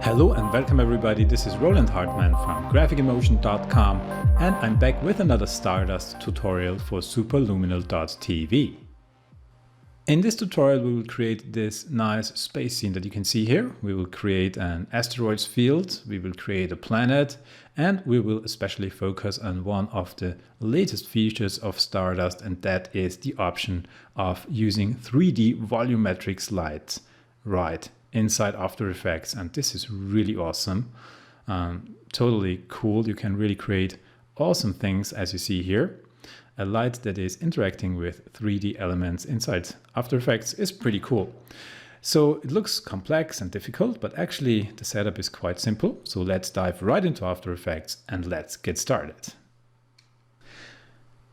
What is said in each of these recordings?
Hello and welcome everybody, this is Roland Hartmann from GraphicEmotion.com and I'm back with another Stardust tutorial for Superluminal.tv. In this tutorial we will create this nice space scene that you can see here. We will create an asteroids field, we will create a planet, and we will especially focus on one of the latest features of Stardust, and that is the option of using 3D volumetric slides right inside After Effects, and this is really awesome. Totally cool. You can really create awesome things as you see here. A light that is interacting with 3D elements inside After Effects is pretty cool. So it looks complex and difficult, but actually the setup is quite simple. So let's dive right into After Effects and let's get started.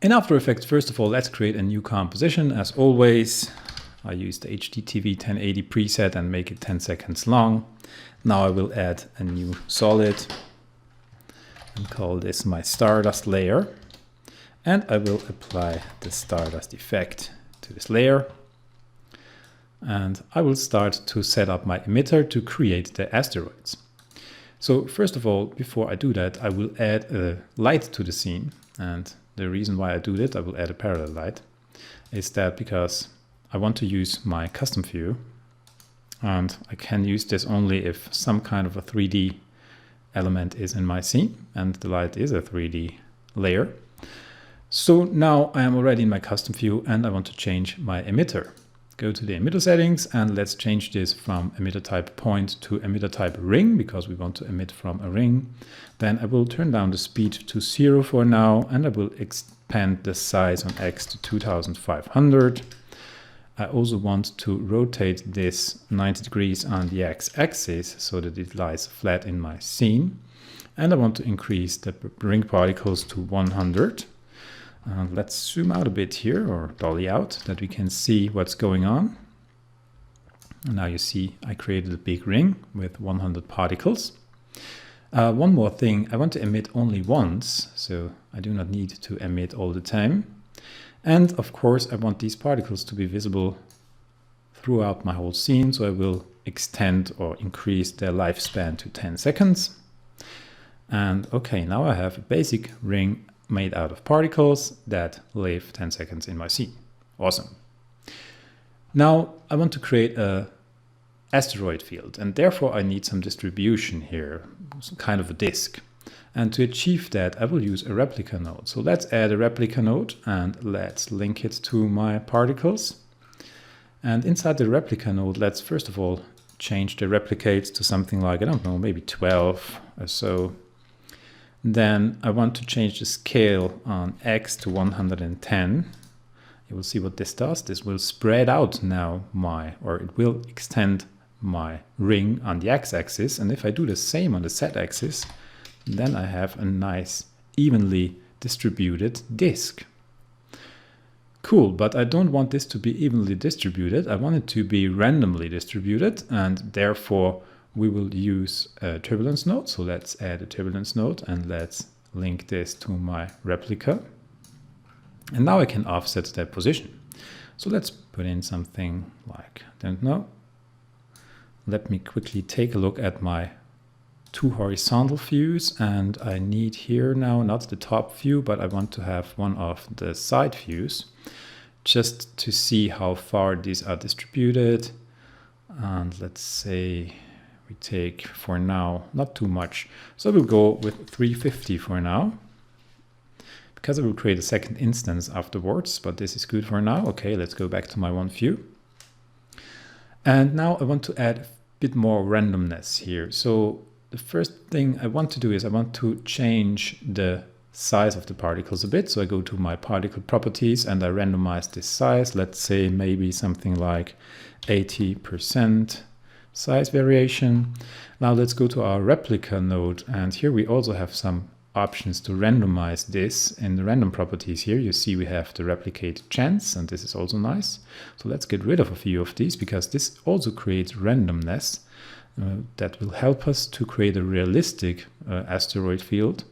In After Effects, first of all, let's create a new composition. As always, I use the HDTV 1080 preset and make it 10 seconds long. Now I will add a new solid and call this my Stardust layer. And I will apply the Stardust effect to this layer. And I will start to set up my emitter to create the asteroids. So first of all, before I do that, I will add a light to the scene. And the reason why I do that, I will add a parallel light, is that because I want to use my custom view, and I can use this only if some kind of a 3D element is in my scene, and the light is a 3D layer. So now I am already in my custom view and I want to change my emitter. Go to the emitter settings and let's change this from emitter type point to emitter type ring, because we want to emit from a ring. Then I will turn down the speed to 0 for now, and I will expand the size on X to 2500. I also want to rotate this 90 degrees on the X-axis so that it lies flat in my scene. And I want to increase the ring particles to 100. Let's zoom out a bit here, or dolly out, that we can see what's going on. And now you see I created a big ring with 100 particles. One more thing, I want to emit only once, so I do not need to emit all the time. And of course, I want these particles to be visible throughout my whole scene, so I will extend or increase their lifespan to 10 seconds. And okay, now I have a basic ring made out of particles that live 10 seconds in my scene. Awesome. Now I want to create a asteroid field, and therefore I need some distribution here, some kind of a disk. And to achieve that, I will use a replica node. So let's add a replica node and let's link it to my particles. And inside the replica node, let's first of all change the replicates to something like, I don't know, maybe 12 or so. Then I want to change the scale on X to 110. You will see what this does. This will spread out now it will extend my ring on the X-axis. And if I do the same on the Z-axis, then I have a nice evenly distributed disk. Cool, but I don't want this to be evenly distributed. I want it to be randomly distributed, and therefore we will use a turbulence node. So let's add a turbulence node and let's link this to my replica. And now I can offset that position. So let's put in something like, I don't know. Let me quickly take a look at my 2 horizontal views, and I need here now not the top view, but I want to have one of the side views just to see how far these are distributed. And let's say we take for now not too much, so we'll go with 350 for now, because I will create a second instance afterwards, but this is good for now. Okay, let's go back to my one view. And now I want to add a bit more randomness here. So the first thing I want to do is I want to change the size of the particles a bit. So I go to my particle properties and I randomize this size. Let's say maybe something like 80% size variation. Now let's go to our replica node, and here we also have some options to randomize this. In the random properties here, you see we have the replicate chance, and this is also nice. So let's get rid of a few of these, because this also creates randomness. That will help us to create a realistic asteroid field.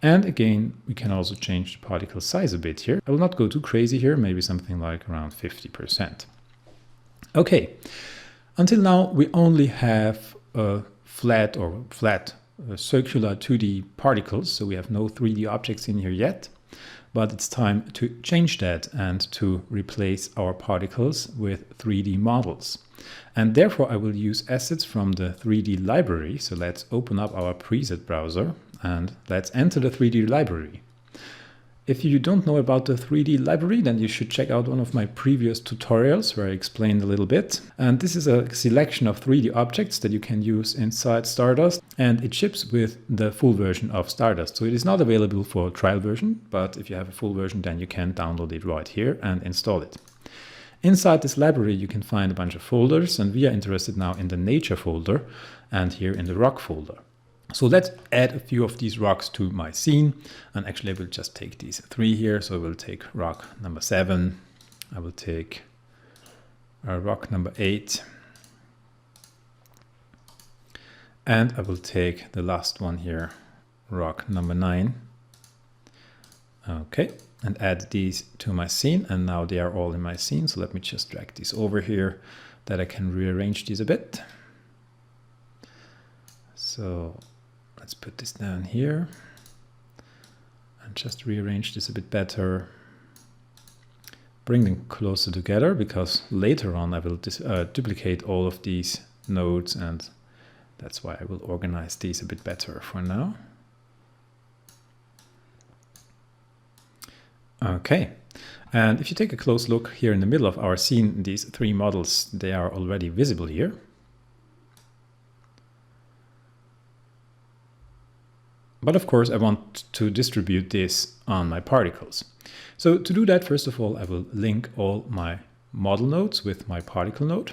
And again, we can also change the particle size a bit here. I will not go too crazy here, maybe something like around 50%. Okay, until now we only have flat circular 2D particles. So we have no 3D objects in here yet, but it's time to change that and to replace our particles with 3D models. And therefore I will use assets from the 3D library. So let's open up our preset browser and let's enter the 3D library. If you don't know about the 3D library, then you should check out one of my previous tutorials where I explained a little bit. And this is a selection of 3D objects that you can use inside Stardust, and it ships with the full version of Stardust. So it is not available for trial version, but if you have a full version, then you can download it right here and install it. Inside this library, you can find a bunch of folders, and we are interested now in the nature folder and here in the rock folder. So let's add a few of these rocks to my scene, and actually I will just take these 3 here. So I will take rock number 7, I will take rock number 8, and I will take the last one here, rock number 9. Okay, and add these to my scene, and now they are all in my scene. So let me just drag these over here that I can rearrange these a bit. So let's put this down here and just rearrange this a bit better. Bring them closer together, because later on I will duplicate all of these nodes, and that's why I will organize these a bit better for now. Okay, and if you take a close look here in the middle of our scene, these 3 models, they are already visible here. But of course, I want to distribute this on my particles. So to do that, first of all, I will link all my model nodes with my particle node.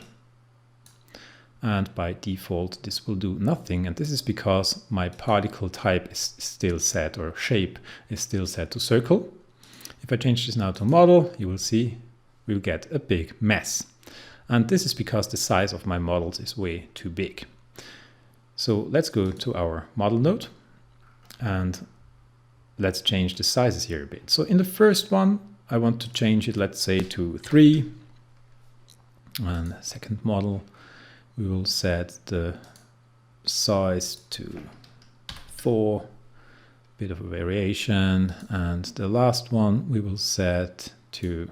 And by default, this will do nothing. And this is because my particle type is still set, or shape is still set to circle. If I change this now to model, you will see we'll get a big mess. And this is because the size of my models is way too big. So let's go to our model node. And let's change the sizes here a bit. So in the first one, I want to change it, let's say, to 3. And the second model, we will set the size to 4, bit of a variation. And the last one, we will set to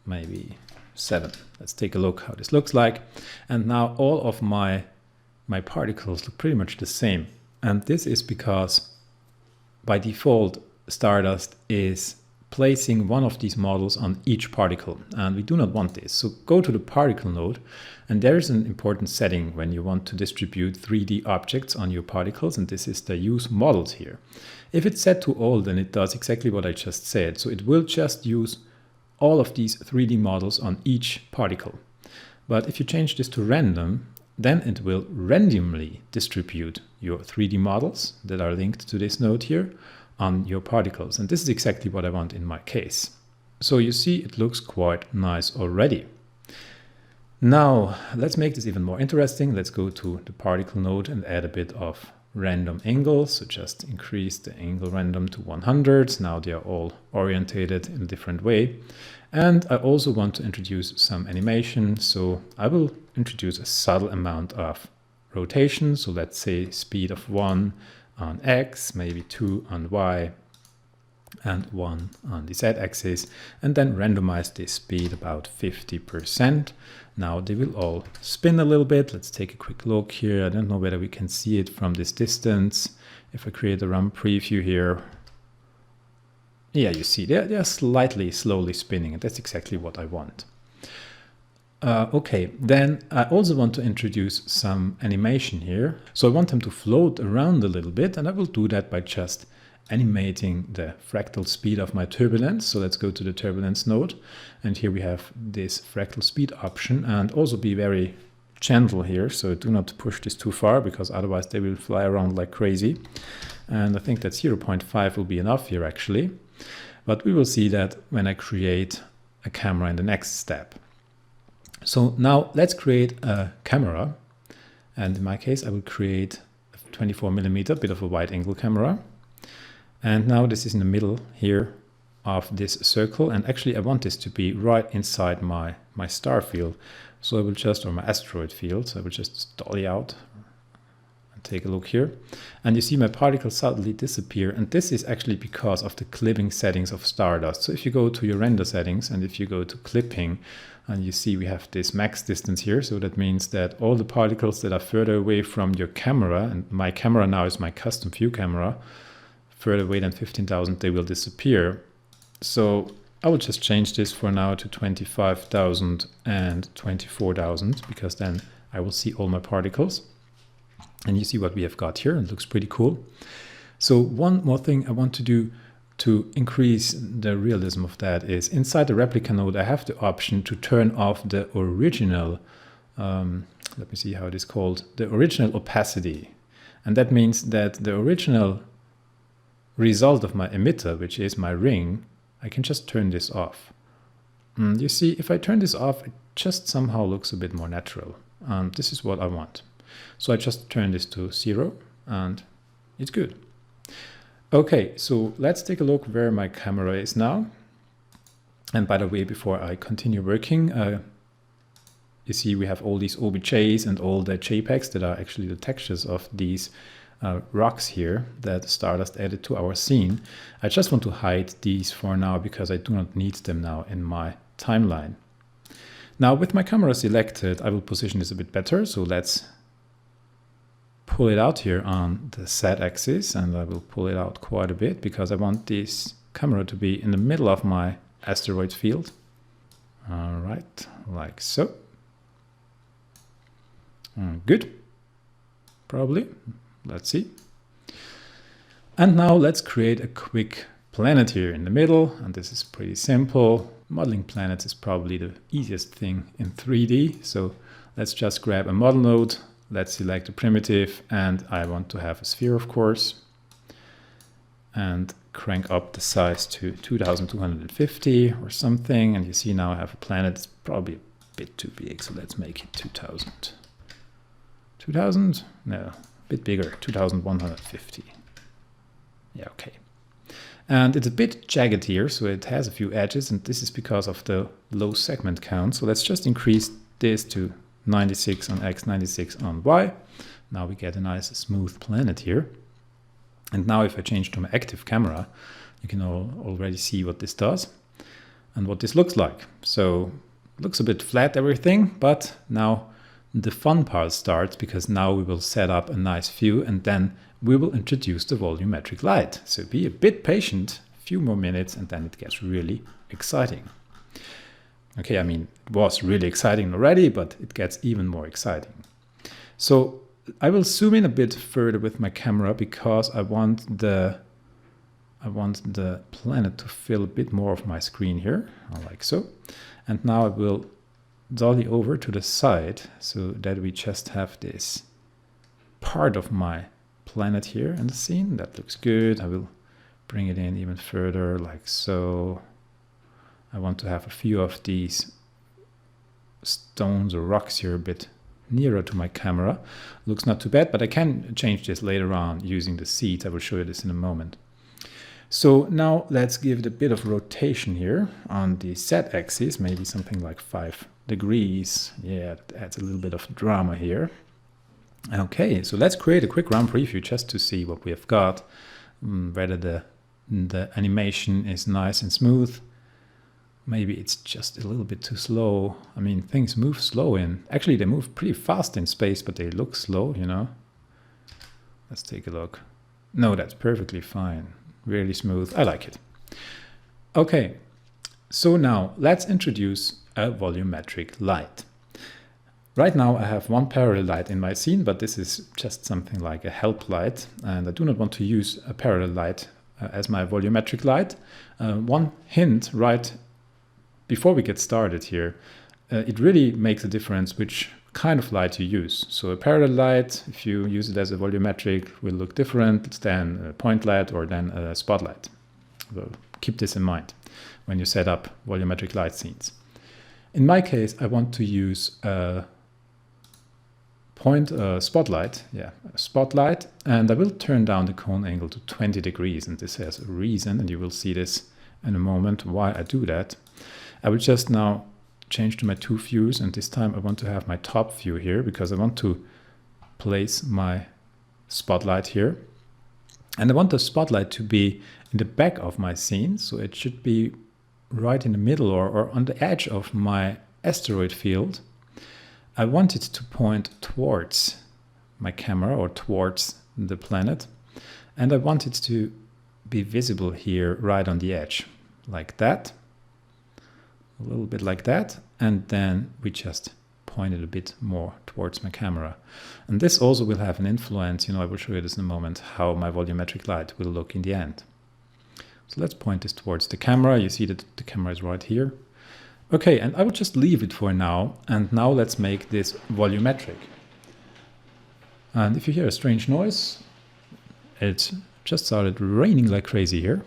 maybe 7. Let's take a look how this looks like. And now all of my particles look pretty much the same. And this is because by default, Stardust is placing one of these models on each particle, and we do not want this. So go to the particle node, and there is an important setting when you want to distribute 3D objects on your particles, and this is the use models here. If it's set to all, then it does exactly what I just said. So it will just use all of these 3D models on each particle. But if you change this to random, then it will randomly distribute your 3D models that are linked to this node here on your particles. And this is exactly what I want in my case. So you see, it looks quite nice already. Now, let's make this even more interesting. Let's go to the particle node and add a bit of random angles. So just increase the angle random to 100. Now they are all orientated in a different way. And I also want to introduce some animation. So I will introduce a subtle amount of rotation. So let's say speed of 1 on X, maybe 2 on Y, and 1 on the Z axis, and then randomize this speed about 50%. Now they will all spin a little bit. Let's take a quick look here. I don't know whether we can see it from this distance. If I create a run preview here, yeah, you see they're slightly slowly spinning, and that's exactly what I want. Okay, then I also want to introduce some animation here. So I want them to float around a little bit, and I will do that by just animating the fractal speed of my turbulence. So let's go to the turbulence node, and here we have this fractal speed option, and also be very gentle here. So do not push this too far, because otherwise they will fly around like crazy. And I think that 0.5 will be enough here actually. But we will see that when I create a camera in the next step. So now let's create a camera. And in my case, I will create a 24mm, bit of a wide angle camera. And now this is in the middle here of this circle. And actually I want this to be right inside my star field. So I will just, or my asteroid field. So I will just dolly out take a look here. And you see my particles suddenly disappear. And this is actually because of the clipping settings of Stardust. So if you go to your render settings and if you go to clipping, and you see we have this max distance here. So that means that all the particles that are further away from your camera, and my camera now is my custom view camera, further away than 15,000, they will disappear. So I will just change this for now to 25,000 and 24,000, because then I will see all my particles. And you see what we have got here. It looks pretty cool. So one more thing I want to do to increase the realism of that is inside the replica node, I have the option to turn off the original, let me see how it is called, the original opacity. And that means that the original result of my emitter, which is my ring, I can just turn this off. You see, if I turn this off, it just somehow looks a bit more natural. And this is what I want. So I just turn this to 0 and it's good. Okay, so let's take a look where my camera is now. And by the way, before I continue working, you see we have all these OBJs and all the JPEGs that are actually the textures of these rocks here that Stardust added to our scene. I just want to hide these for now because I do not need them now in my timeline. Now with my camera selected, I will position this a bit better. So let's pull it out here on the Z axis, and I will pull it out quite a bit because I want this camera to be in the middle of my asteroid field. All right, like so. Good, probably. Let's see. And now let's create a quick planet here in the middle. And this is pretty simple. Modeling planets is probably the easiest thing in 3D. So let's just grab a model node. Let's select a primitive, and I want to have a sphere, of course, and crank up the size to 2250 or something. And you see now I have a planet. It's probably a bit too big, so let's make it 2000. 2000? No, a bit bigger, 2150. Yeah, okay. And it's a bit jagged here, so it has a few edges, and this is because of the low segment count. So let's just increase this to 96 on X, 96 on Y. Now we get a nice smooth planet here. And now if I change to my active camera, you can already see what this does and what this looks like. So it looks a bit flat, everything, but now the fun part starts, because now we will set up a nice view and then we will introduce the volumetric light. So be a bit patient, a few more minutes, and then it gets really exciting. Okay, I mean, it was really exciting already, but it gets even more exciting. So I will zoom in a bit further with my camera because I want the planet to fill a bit more of my screen here, like so. And now I will dolly over to the side so that we just have this part of my planet here in the scene. That looks good. I will bring it in even further, like so. I want to have a few of these stones or rocks here a bit nearer to my camera. Looks not too bad, but I can change this later on using the seeds. I will show you this in a moment. So now let's give it a bit of rotation here on the Z axis, maybe something like 5 degrees. Yeah, that adds a little bit of drama here. Okay, so let's create a quick run preview just to see what we have got, whether the animation is nice and smooth. Maybe it's just a little bit too slow. I mean, things move slow actually they move pretty fast in space, but they look slow, you know. Let's take a look. No, that's perfectly fine. Really smooth. I like it. Okay, so now let's introduce a volumetric light. Right now I have one parallel light in my scene, but this is just something like a help light, and I do not want to use a parallel light as my volumetric light. One hint right before we get started here, it really makes a difference which kind of light you use. So a parallel light, if you use it as a volumetric, will look different than a point light or than a spotlight. So keep this in mind when you set up volumetric light scenes. In my case, I want to use a spotlight, a spotlight, and I will turn down the cone angle to 20 degrees, and this has a reason, and you will see this in a moment why I do that. I will just now change to my 2 views, and this time I want to have my top view here because I want to place my spotlight here. And I want the spotlight to be in the back of my scene. So it should be right in the middle or on the edge of my asteroid field. I want it to point towards my camera or towards the planet. And I want it to be visible here right on the edge, like that. A little bit like that. And then we just point it a bit more towards my camera. And this also will have an influence, I will show you this in a moment, how my volumetric light will look in the end. So let's point this towards the camera. You see that the camera is right here. Okay, and I will just leave it for now. And now let's make this volumetric. And if you hear a strange noise, it just started raining like crazy here.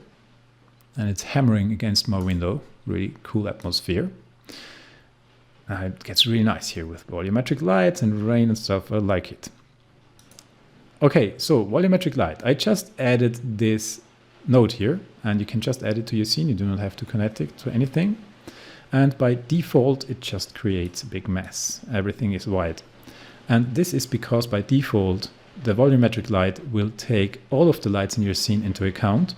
And it's hammering against my window. Really cool atmosphere. It gets really nice here with volumetric lights and rain and stuff. I like it. Okay, so volumetric light. I just added this node here, and you can just add it to your scene. You do not have to connect it to anything. And by default, it just creates a big mess. Everything is white. And this is because by default, the volumetric light will take all of the lights in your scene into account.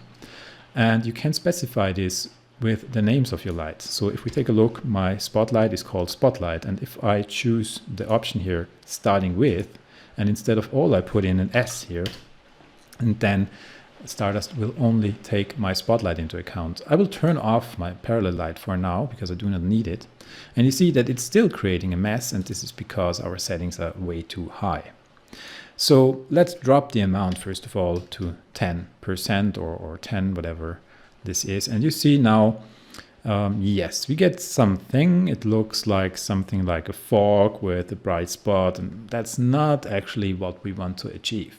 And you can specify this with the names of your lights. So if we take a look, my spotlight is called spotlight. And if I choose the option here, starting with, and instead of all I put in an S here, and then Stardust will only take my spotlight into account. I will turn off my parallel light for now because I do not need it. And you see that it's still creating a mess, and this is because our settings are way too high. So let's drop the amount first of all to 10% or 10, whatever this is. And you see now, yes, we get something. It looks like something like a fog with a bright spot, and that's not actually what we want to achieve.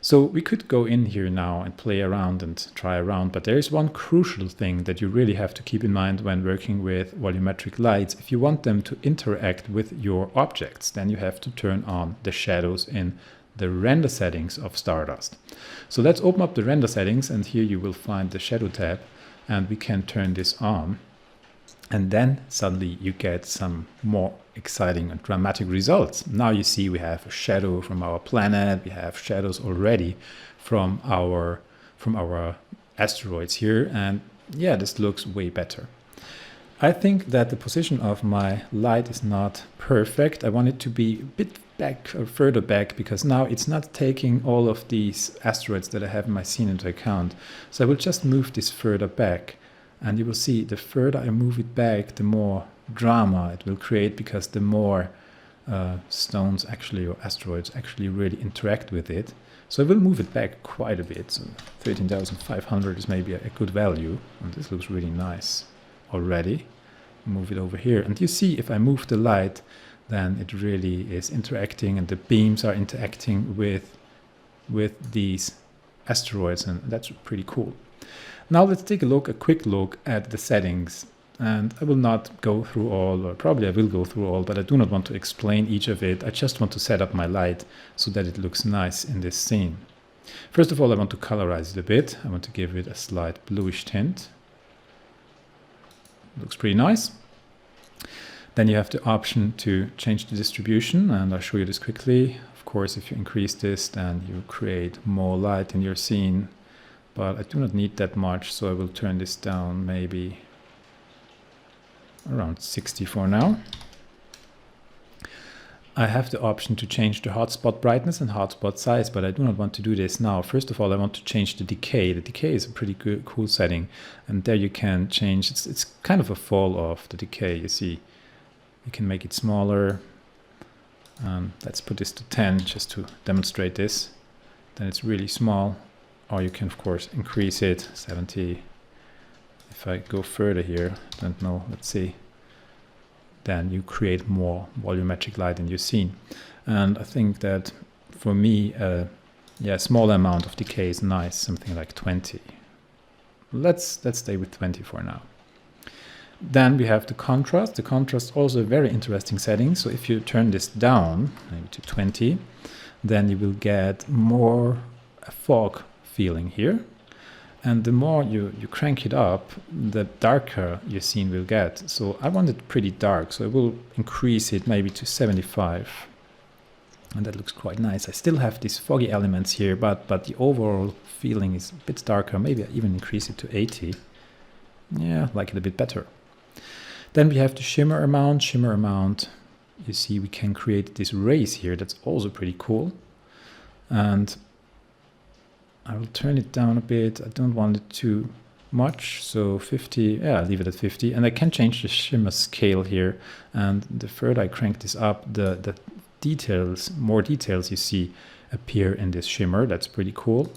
So we could go in here now and play around and try around, but there is one crucial thing that you really have to keep in mind when working with volumetric lights. If you want them to interact with your objects, then you have to turn on the shadows in the render settings of Stardust. So let's open up the render settings, and here you will find the shadow tab, and we can turn this on. And then suddenly you get some more exciting and dramatic results. Now you see we have a shadow from our planet, we have shadows already from our asteroids here, and yeah, this looks way better. I think that the position of my light is not perfect. I want it to be a bit back or further back, because now it's not taking all of these asteroids that I have in my scene into account. So I will just move this further back. And you will see the further I move it back, the more drama it will create, because the more stones actually, or asteroids actually really interact with it. So I will move it back quite a bit. So 13,500 is maybe a good value. And this looks really nice already. Move it over here. And you see if I move the light, then it really is interacting, and the beams are interacting with these asteroids. And that's pretty cool. Now let's take a quick look at the settings, and I will not go through all, or probably I will go through all, but I do not want to explain each of it. I just want to set up my light so that it looks nice in this scene. First of all, I want to colorize it a bit. I want to give it a slight bluish tint. Looks pretty nice. Then you have the option to change the distribution, and I'll show you this quickly. Of course, if you increase this, then you create more light in your scene. But I do not need that much, so I will turn this down maybe around 60 for now. I have the option to change the hotspot brightness and hotspot size, but I do not want to do this now. First of all, I want to change the decay. The decay is a pretty good, cool setting, and there you can change. It's kind of a fall off the decay. You see, you can make it smaller. Let's put this to 10 just to demonstrate this. Then it's really small. Or you can, of course, increase it, 70. If I go further here, don't know, let's see. Then you create more volumetric light in your scene. And I think that for me, a small amount of decay is nice, something like 20. Let's stay with 20 for now. Then we have the contrast. The contrast also a very interesting setting. So if you turn this down, maybe to 20, then you will get more fog feeling here, and the more you crank it up, the darker your scene will get. So I want it pretty dark, so I will increase it maybe to 75. And that looks quite nice. I still have these foggy elements here, but the overall feeling is a bit darker. Maybe I even increase it to 80. Yeah, I like it a bit better. Then we have the shimmer amount. Shimmer amount, you see we can create this rays here. That's also pretty cool. And I will turn it down a bit. I don't want it too much, so 50, yeah, I'll leave it at 50. And I can change the shimmer scale here. And the further I crank this up, the details, more details you see appear in this shimmer. That's pretty cool.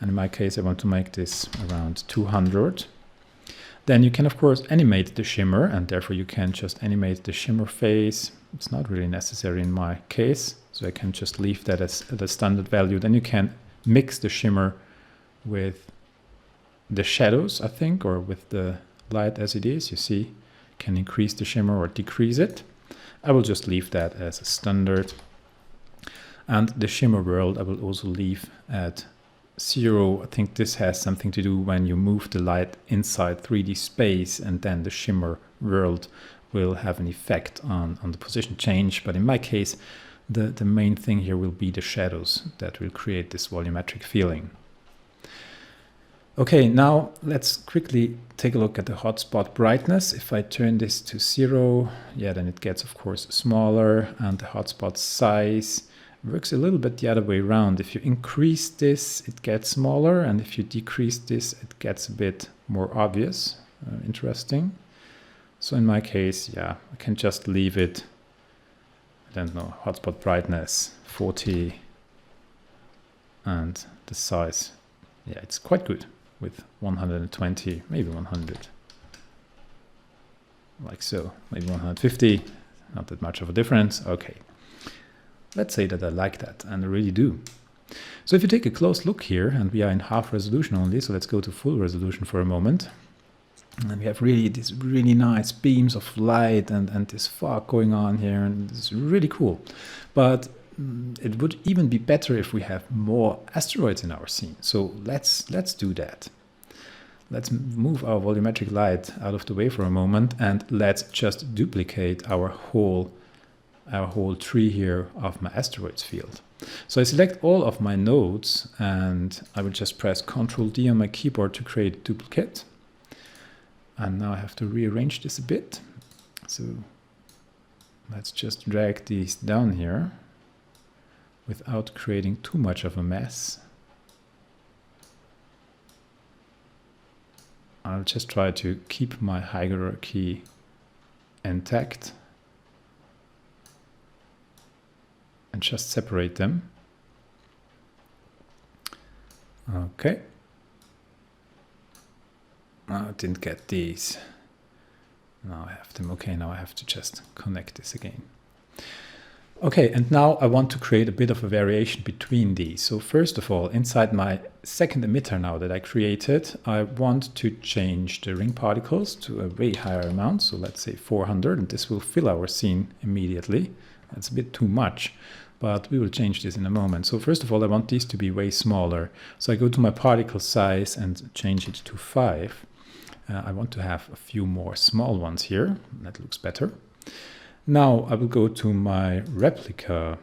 And in my case, I want to make this around 200. Then you can, of course, animate the shimmer, and therefore you can just animate the shimmer phase. It's not really necessary in my case, so I can just leave that as the standard value. Then you can mix the shimmer with the shadows, I think, or with the light as it is. You see, you can increase the shimmer or decrease it. I will just leave that as a standard. And the shimmer world I will also leave at 0. I think this has something to do when you move the light inside 3D space, and then the shimmer world will have an effect on the position change. But in my case, the main thing here will be the shadows that will create this volumetric feeling. Okay, now let's quickly take a look at the hotspot brightness. If I turn this to 0, yeah, then it gets, of course, smaller, and the hotspot size works a little bit the other way around. If you increase this, it gets smaller, and if you decrease this, it gets a bit more obvious. Interesting. So in my case, yeah, I can just leave it, I don't know, hotspot brightness 40, and the size, yeah, it's quite good with 120, maybe 100, like so, maybe 150, not that much of a difference. Okay, let's say that I like that, and I really do. So if you take a close look here, and we are in half resolution only, so let's go to full resolution for a moment. And we have really these really nice beams of light and this fog going on here, and it's really cool. But it would even be better if we have more asteroids in our scene. So let's do that. Let's move our volumetric light out of the way for a moment, and let's just duplicate our whole tree here of my asteroids field. So I select all of my nodes, and I will just press Ctrl D on my keyboard to create a duplicate. And now I have to rearrange this a bit. So let's just drag these down here without creating too much of a mess. I'll just try to keep my hierarchy intact and just separate them. Okay. I didn't get these. Now I have them. Okay, now I have to just connect this again. Okay, and now I want to create a bit of a variation between these. So first of all, inside my second emitter now that I created, I want to change the ring particles to a way higher amount. So let's say 400, and this will fill our scene immediately. That's a bit too much, but we will change this in a moment. So first of all, I want these to be way smaller. So I go to my particle size and change it to 5. I want to have a few more small ones here. That looks better. Now I will go to my replica,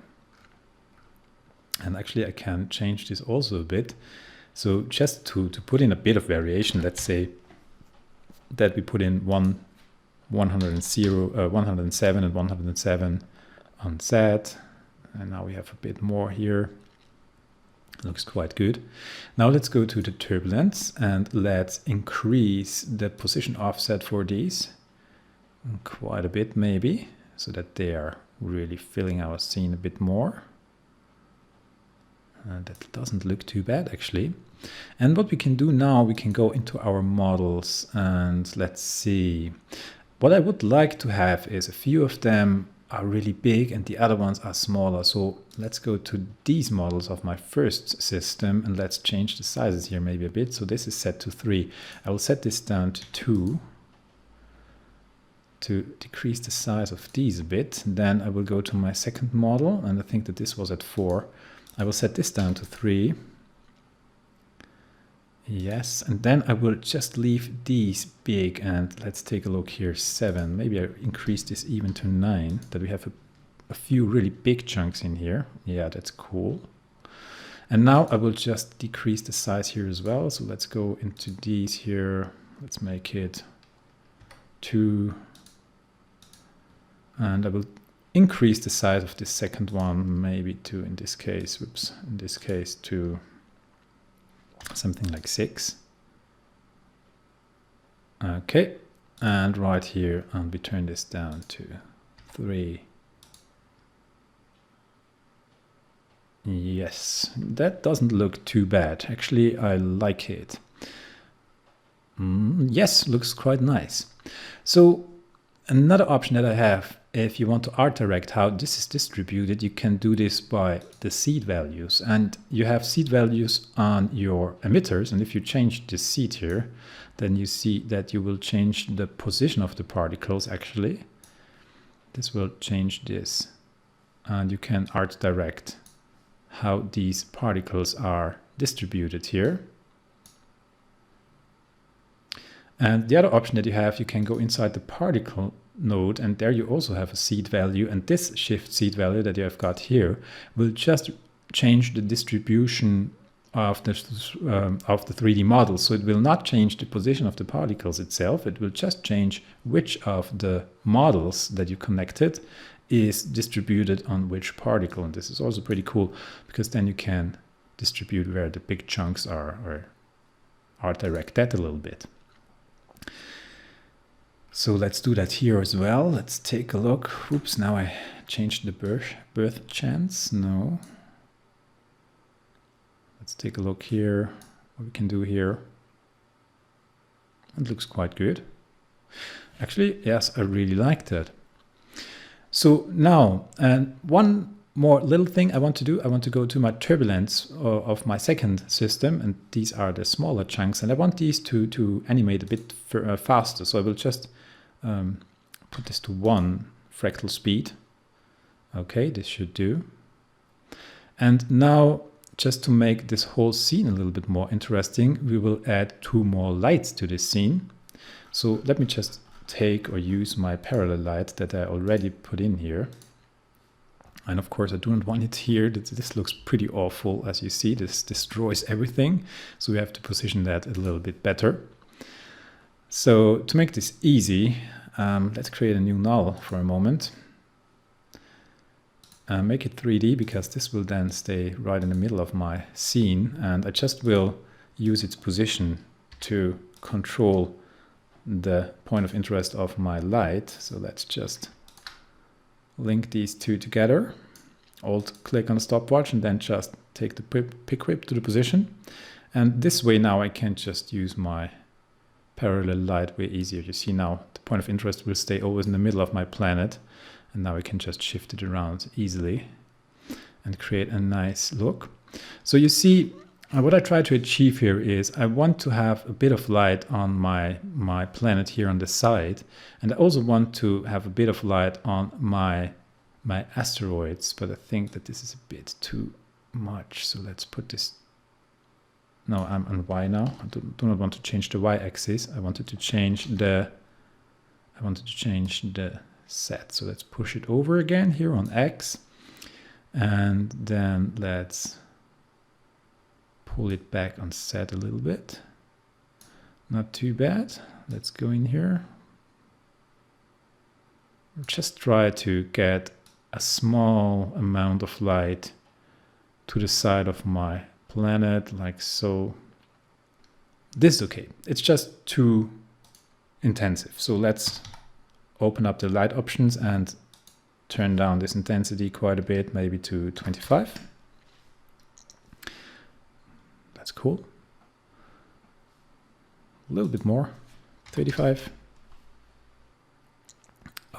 and actually I can change this also a bit. So just to put in a bit of variation, let's say that we put in 107 and 107 on Z, and now we have a bit more here. Looks quite good. Now let's go to the turbulence, and let's increase the position offset for these quite a bit maybe, so that they are really filling our scene a bit more. And that doesn't look too bad actually. And what we can do now, we can go into our models, and let's see. What I would like to have is a few of them are really big and the other ones are smaller. So let's go to these models of my first system, and let's change the sizes here maybe a bit. So this is set to 3. I will set this down to 2 to decrease the size of these a bit. Then I will go to my second model, and I think that this was at 4. I will set this down to 3. Yes, and then I will just leave these big, and let's take a look here, 7. Maybe I increase this even to 9, that we have a a few really big chunks in here. Yeah, that's cool. And now I will just decrease the size here as well. So let's go into these here. Let's make it 2. And I will increase the size of this second one, maybe to, in this case, to something like 6. Okay, and right here, and we turn this down to 3. Yes, that doesn't look too bad. Actually, I like it. Yes, looks quite nice. So another option that I have, if you want to art direct how this is distributed, you can do this by the seed values. And you have seed values on your emitters. And if you change the seed here, then you see that you will change the position of the particles actually. This will change this. And you can art direct how these particles are distributed here. And the other option that you have, you can go inside the particle node, and there you also have a seed value, and this shift seed value that you have got here will just change the distribution of the 3D model. So it will not change the position of the particles itself, it will just change which of the models that you connected is distributed on which particle. And this is also pretty cool, because then you can distribute where the big chunks are, or art direct that a little bit. So let's do that here as well. Let's take a look. Oops, now I changed the birth chance. No. Let's take a look here, what we can do here. It looks quite good. Actually, yes, I really like that. So now, one more little thing I want to do, I want to go to my turbulence of my second system, and these are the smaller chunks, and I want these to animate a bit faster. So I will just put this to 1 fractal speed. Okay, this should do. And now, just to make this whole scene a little bit more interesting, we will add 2 more lights to this scene. So let me just take or use my parallel light that I already put in here. And of course I don't want it here. This looks pretty awful. As you see, this destroys everything. So we have to position that a little bit better. So to make this easy, let's create a new null for a moment. Make it 3D, because this will then stay right in the middle of my scene. And I just will use its position to control the point of interest of my light. So let's just link these two together. Alt click on the stopwatch and then just take the pick whip to the position. And this way now I can just use my parallel light way easier. You see now the point of interest will stay always in the middle of my planet. And now I can just shift it around easily and create a nice look. So you see, what I try to achieve here is I want to have a bit of light on my planet here on the side. And I also want to have a bit of light on my asteroids, but I think that this is a bit too much. So let's put this, no, I'm on Y now. I do not want to change the Y axis. I wanted to change the set. So let's push it over again here on X. And then let's pull it back on set a little bit. Not too bad. Let's go in here. Just try to get a small amount of light to the side of my planet, like so. This is okay. It's just too intensive. So let's open up the light options and turn down this intensity quite a bit, maybe to 25. That's cool. A little bit more, 35.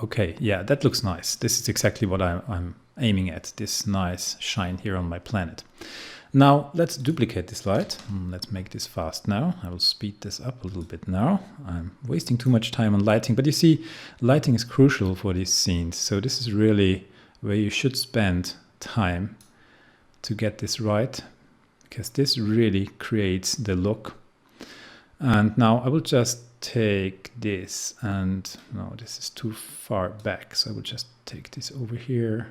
Okay, yeah, that looks nice. This is exactly what I'm aiming at, this nice shine here on my planet. Now let's duplicate this light. Let's make this fast now. I will speed this up a little bit now. I'm wasting too much time on lighting, but you see, lighting is crucial for these scenes. So this is really where you should spend time to get this right, because this really creates the look. And now I will just take this, and no, this is too far back. So I will just take this over here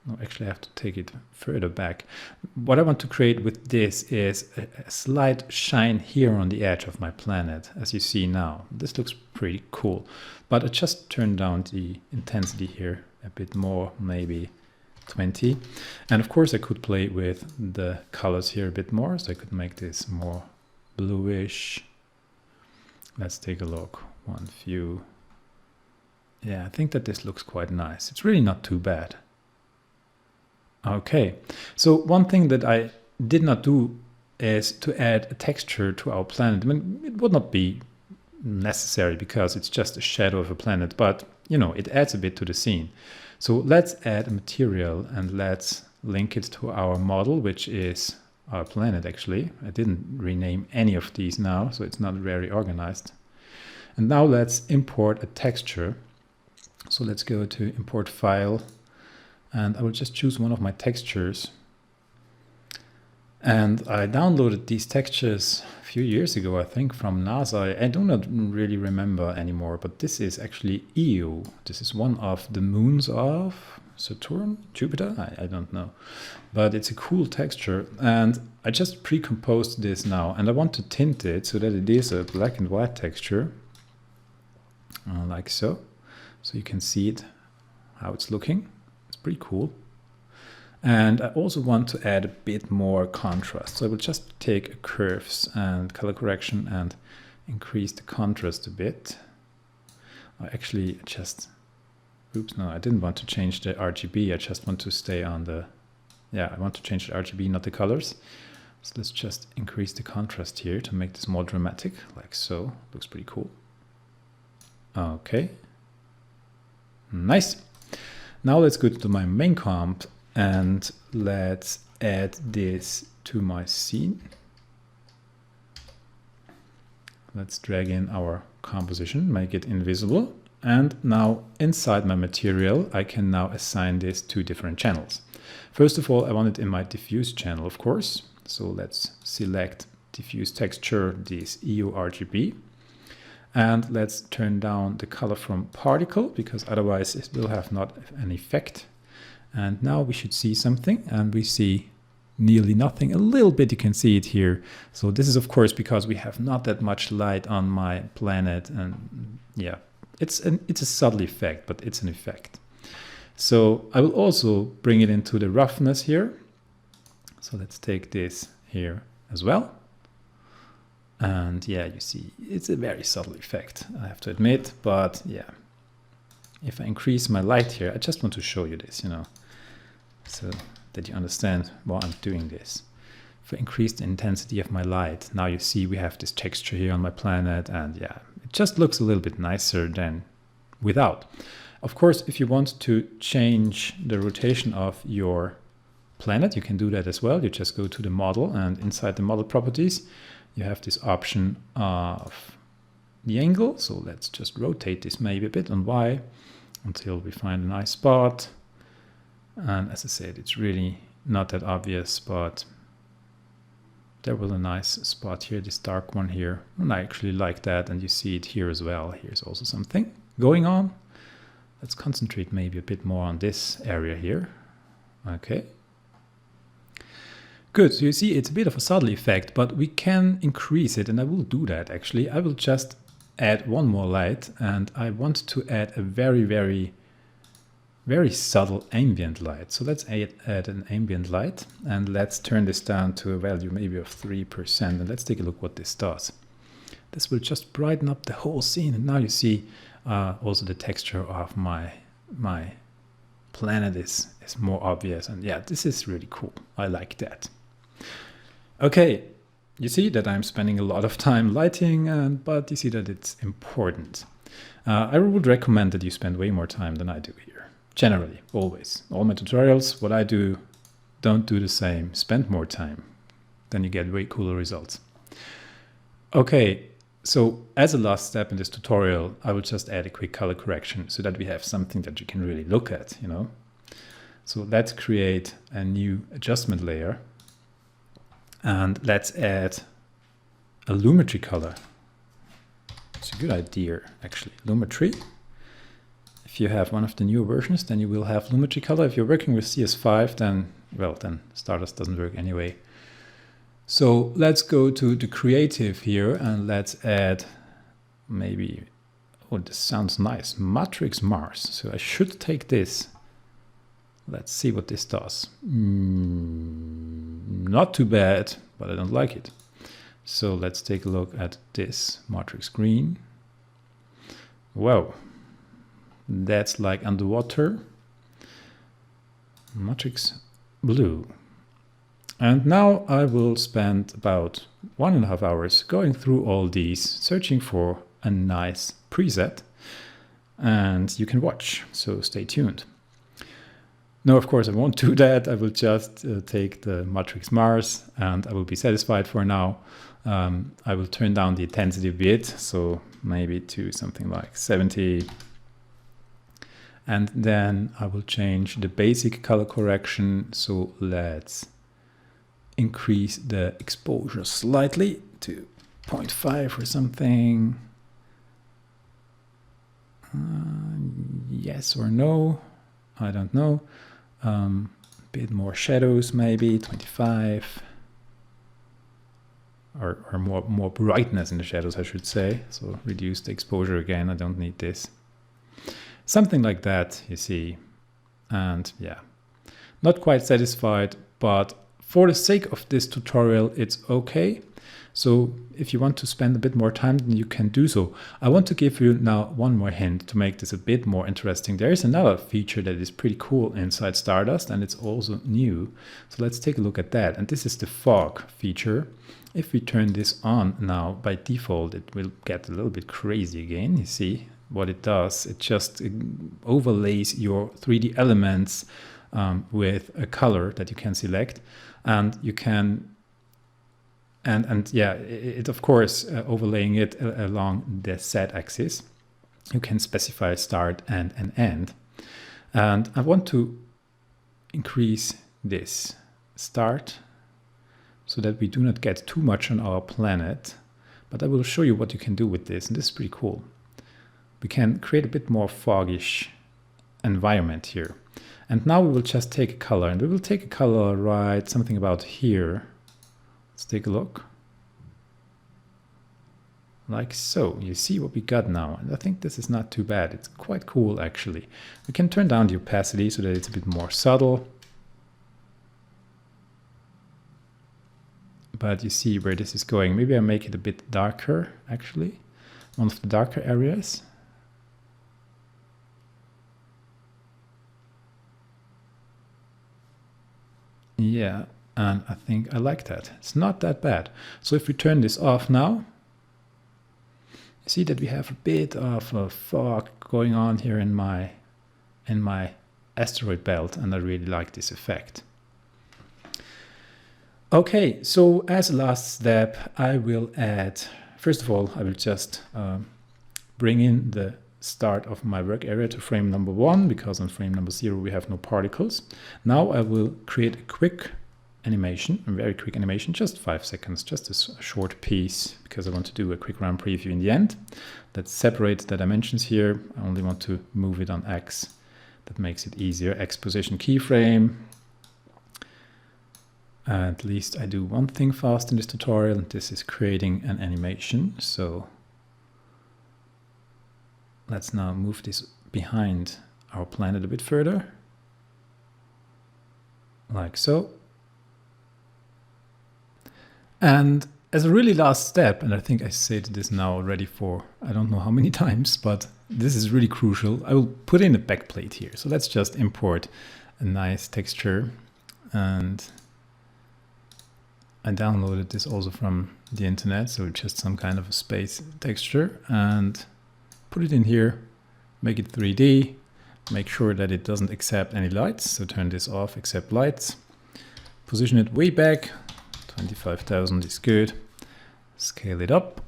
No, actually I have to take it further back. What I want to create with this is a slight shine here on the edge of my planet, as you see now. This looks pretty cool, but I just turned down the intensity here a bit more, maybe 20. And of course I could play with the colors here a bit more, so I could make this more bluish. Let's take a look. One view. Yeah, I think that this looks quite nice. It's really not too bad. Okay, so one thing that I did not do is to add a texture to our planet. I mean, it would not be necessary because it's just a shadow of a planet, but you know, it adds a bit to the scene. So let's add a material and let's link it to our model, which is our planet actually. I didn't rename any of these now, so it's not very organized. And now let's import a texture. So let's go to import file. And I will just choose one of my textures. And I downloaded these textures a few years ago, I think, from NASA. I do not really remember anymore, but this is actually Io. This is one of the moons of Saturn, Jupiter, I don't know. But it's a cool texture. And I just pre-composed this now. And I want to tint it so that it is a black and white texture, like so. So you can see it, how it's looking. Pretty cool. And I also want to add a bit more contrast. So I will just take curves and color correction and increase the contrast a bit. I actually just, oops, no, I didn't want to change the RGB. I just want to stay on the, yeah, I want to change the RGB, not the colors. So let's just increase the contrast here to make this more dramatic, like so. Looks pretty cool. Okay. Nice. Now let's go to my main comp and let's add this to my scene. Let's drag in our composition, make it invisible. And now inside my material, I can now assign this to different channels. First of all, I want it in my diffuse channel, of course. So let's select diffuse texture, this EU RGB. And let's turn down the color from particle, because otherwise it will have not an effect. And now we should see something, and we see nearly nothing. A little bit, you can see it here. So this is of course because we have not that much light on my planet, and yeah, it's a subtle effect, but it's an effect. So I will also bring it into the roughness here. So let's take this here as well. And yeah, you see, it's a very subtle effect, I have to admit, but yeah. If I increase my light here, I just want to show you this, you know, so that you understand why I'm doing this. If I increase the intensity of my light, now you see we have this texture here on my planet, and yeah, it just looks a little bit nicer than without. Of course, if you want to change the rotation of your planet, you can do that as well. You just go to the model, and inside the model properties, you have this option of the angle. So let's just rotate this maybe a bit on Y until we find a nice spot. And as I said, it's really not that obvious, but there was a nice spot here, this dark one here. And I actually like that, and you see it here as well. Here's also something going on. Let's concentrate maybe a bit more on this area here. Okay. Good, so you see it's a bit of a subtle effect, but we can increase it, and I will do that actually. I will just add one more light, and I want to add a very, very, very subtle ambient light. So let's add an ambient light, and let's turn this down to a value maybe of 3%, and let's take a look what this does. This will just brighten up the whole scene, and now you see also the texture of my planet is more obvious, and yeah, this is really cool. I like that. Okay, you see that I'm spending a lot of time lighting, but you see that it's important. I would recommend that you spend way more time than I do here. Generally, always. All my tutorials, what I do, don't do the same. Spend more time. Then you get way cooler results. Okay, so as a last step in this tutorial, I will just add a quick color correction so that we have something that you can really look at, you know. So let's create a new adjustment layer. And let's add a Lumetri color. It's a good idea, actually. Lumetri. If you have one of the newer versions, then you will have Lumetri Color. If you're working with CS5, then, well, then Stardust doesn't work anyway. So let's go to the creative here and let's add maybe, oh, this sounds nice, Matrix Mars. So I should take this. Let's see what this does. Not too bad, but I don't like it. So let's take a look at this Matrix Green. Wow, that's like underwater. Matrix Blue. And now I will spend about 1.5 hours going through all these, searching for a nice preset, and you can watch, so stay tuned. No, of course I won't do that. I will just take the Matrix Mars and I will be satisfied for now. I will turn down the intensity a bit, so maybe to something like 70. And then I will change the basic color correction. So let's increase the exposure slightly to 0.5 or something. Yes or no, I don't know. A bit more shadows, maybe 25, or more brightness in the shadows, I should say. So reduce the exposure again. I don't need this. Something like that, you see. And yeah, not quite satisfied, but for the sake of this tutorial, it's okay. So if you want to spend a bit more time, then you can do so. I want to give you now one more hint to make this a bit more interesting. There is another feature that is pretty cool inside Stardust, and it's also new. So let's take a look at that. And this is the fog feature. If we turn this on now, by default, it will get a little bit crazy again. You see what it does? It just overlays your 3D elements with a color that you can select, and you can and yeah, it of course overlaying it along the Z axis. You can specify start and an end. And I want to increase this start so that we do not get too much on our planet. But I will show you what you can do with this, and this is pretty cool. We can create a bit more foggish environment here. And now we will just take a color, and we will take a color right something about here. Let's take a look. Like so. You see what we got now. And I think this is not too bad. It's quite cool, actually. We can turn down the opacity so that it's a bit more subtle. But you see where this is going. Maybe I make it a bit darker, actually. One of the darker areas. Yeah. And I think I like that. It's not that bad. So if we turn this off now, you see that we have a bit of a fog going on here in my asteroid belt, and I really like this effect. Okay, so as a last step, I will add, first of all, I will just bring in the start of my work area to frame number 1, because on frame number 0 we have no particles. Now I will create a quick animation, a very quick animation, just 5 seconds, just a short piece, because I want to do a quick run preview in the end. Let's separate the dimensions here. I only want to move it on X. That makes it easier. X position keyframe. At least I do one thing fast in this tutorial, and this is creating an animation. So let's now move this behind our planet a bit further, like so. And as a really last step, and I think I said this now already for I don't know how many times, but this is really crucial, I will put in a backplate here. So let's just import a nice texture, and I downloaded this also from the internet, so just some kind of a space texture, and put it in here, make it 3D, make sure that it doesn't accept any lights, so turn this off, accept lights, position it way back, 25,000 is good. Scale it up,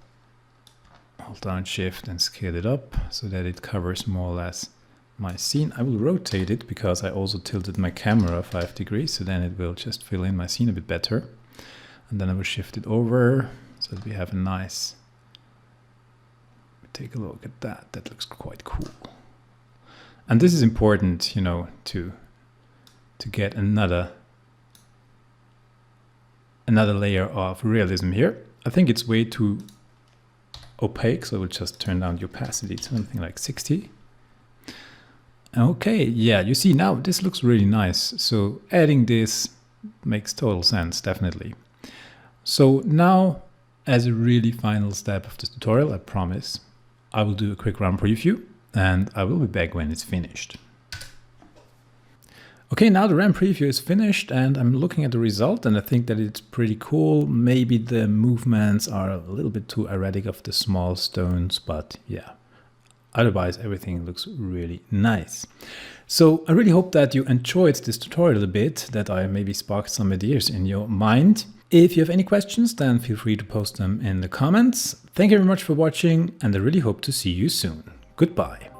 hold down shift and scale it up so that it covers more or less my scene. I will rotate it because I also tilted my camera 5 degrees, so then it will just fill in my scene a bit better. And then I will shift it over so that we have a nice, take a look at that, that looks quite cool. And this is important, you know, to get another layer of realism here. I think it's way too opaque, so we'll just turn down the opacity to something like 60. Okay, yeah, you see now this looks really nice. So adding this makes total sense, definitely. So now, as a really final step of this tutorial, I promise, I will do a quick run preview and I will be back when it's finished. Okay, now the RAM preview is finished and I'm looking at the result and I think that it's pretty cool. Maybe the movements are a little bit too erratic of the small stones, but yeah, otherwise everything looks really nice. So I really hope that you enjoyed this tutorial a bit, that I maybe sparked some ideas in your mind. If you have any questions, then feel free to post them in the comments. Thank you very much for watching and I really hope to see you soon. Goodbye.